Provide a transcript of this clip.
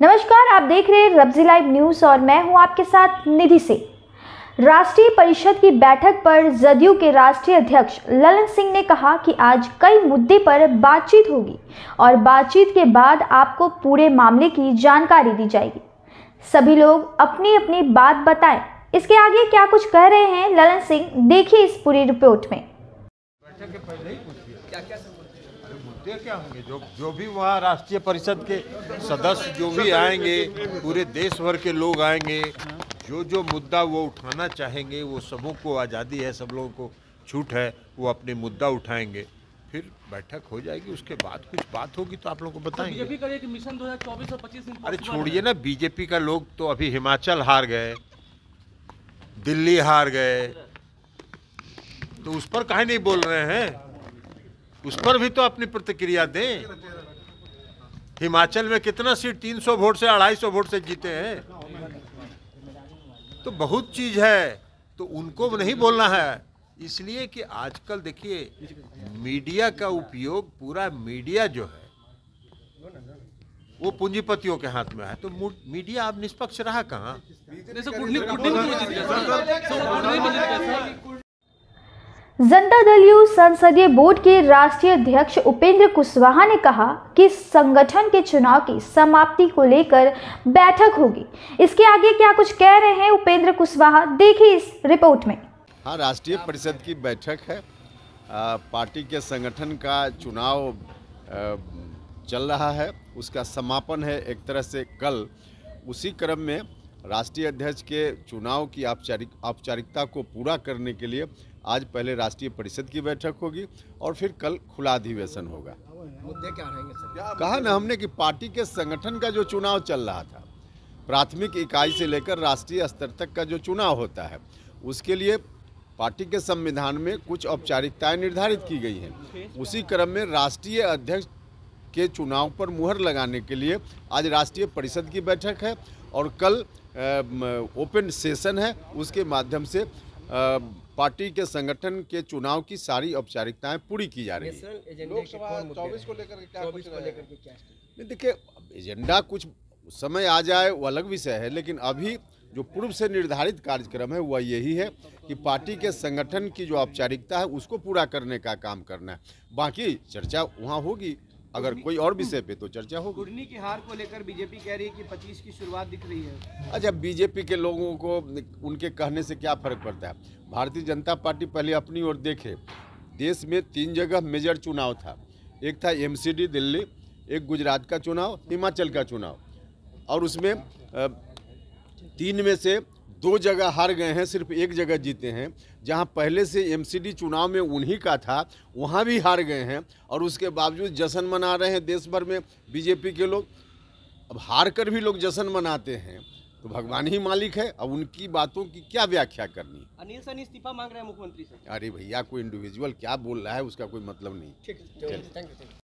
नमस्कार, आप देख रहे हैं रब्जी लाइव न्यूज और मैं हूं आपके साथ निधि से। राष्ट्रीय परिषद की बैठक पर जदयू के राष्ट्रीय अध्यक्ष ललन सिंह ने कहा कि आज कई मुद्दे पर बातचीत होगी और बातचीत के बाद आपको पूरे मामले की जानकारी दी जाएगी। सभी लोग अपनी अपनी बात बताएं। इसके आगे क्या कुछ कह रहे हैं ललन सिंह, देखिए इस पूरी रिपोर्ट में। बैठक के पहले ही क्या मुद्दे क्या होंगे, जो भी वहाँ राष्ट्रीय परिषद के सदस्य जो भी आएंगे, पूरे देश भर के लोग आएंगे, जो मुद्दा वो उठाना चाहेंगे वो सबों को आज़ादी है, सब लोगों को छूट है, वो अपने मुद्दा उठाएंगे। फिर बैठक हो जाएगी, उसके बाद कुछ बात होगी तो आप लोगों को बताएंगे। बीजेपी का एक मिशन 2024 और 25 अरे छोड़िए ना, बीजेपी का लोग तो अभी हिमाचल हार गए, दिल्ली हार गए, तो उस पर काहे नहीं बोल रहे हैं? उस पर भी तो अपनी प्रतिक्रिया दें। हिमाचल में कितना सीट 300 वोट से 250 वोट से जीते हैं, तो बहुत चीज है, तो उनको नहीं बोलना है। इसलिए कि आजकल देखिए मीडिया का उपयोग, पूरा मीडिया जो है वो पूंजीपतियों के हाथ में है, तो मीडिया अब निष्पक्ष रहा कहाँ? जनता दल यू संसदीय बोर्ड के राष्ट्रीय अध्यक्ष उपेंद्र कुशवाहा ने कहा कि संगठन के चुनाव की समाप्ति को लेकर बैठक होगी। इसके आगे क्या कुछ कह रहे हैं उपेंद्र कुशवाहा, देखिए इस रिपोर्ट में। हाँ, राष्ट्रीय परिषद की बैठक है। पार्टी के संगठन का चुनाव चल रहा है, उसका समापन है एक तरह से कल। उसी क्रम में राष्ट्रीय अध्यक्ष के चुनाव की औपचारिकता को पूरा करने के लिए आज पहले राष्ट्रीय परिषद की बैठक होगी और फिर कल खुला अधिवेशन होगा। मुद्दे क्या रहेंगे सर? कहा ना हमने कि पार्टी के संगठन का जो चुनाव चल रहा था, प्राथमिक इकाई से लेकर राष्ट्रीय स्तर तक का जो चुनाव होता है, उसके लिए पार्टी के संविधान में कुछ औपचारिकताएं निर्धारित की गई हैं। उसी क्रम में राष्ट्रीय अध्यक्ष के चुनाव पर मुहर लगाने के लिए आज राष्ट्रीय परिषद की बैठक है और कल ओपन सेशन है। उसके माध्यम से पार्टी के संगठन के चुनाव की सारी औपचारिकताएं पूरी की जा रही है। लोकसभा 24 को लेकर क्या देखिए, एजेंडा कुछ समय आ जाए वो अलग विषय है, लेकिन अभी जो पूर्व से निर्धारित कार्यक्रम है वह यही है कि पार्टी के संगठन की जो औपचारिकता है उसको पूरा करने का काम करना है। बाकी चर्चा वहाँ होगी, अगर कोई और विषय पे तो चर्चा होगी। कुर्नी की हार को लेकर बीजेपी कह रही है कि 25 की शुरुआत दिख रही है। अच्छा, बीजेपी के लोगों को उनके कहने से क्या फर्क पड़ता है? भारतीय जनता पार्टी पहले अपनी ओर देखे। देश में 3 जगह मेजर चुनाव था, एक था एमसीडी दिल्ली, एक गुजरात का चुनाव, हिमाचल का चुनाव, और उसमें 3 में से 2 जगह हार गए हैं, सिर्फ 1 जगह जीते हैं। जहां पहले से एमसीडी चुनाव में उन्हीं का था, वहां भी हार गए हैं और उसके बावजूद जश्न मना रहे हैं देश भर में बीजेपी के लोग। अब हार कर भी लोग जश्न मनाते हैं तो भगवान ही मालिक है, अब उनकी बातों की क्या व्याख्या करनी। अनिल सैनी इस्तीफा मांग रहे हैं मुख्यमंत्री से। अरे भैया, कोई इंडिविजुअल क्या बोल रहा है उसका कोई मतलब नहीं। ठीक है, थैंक यू।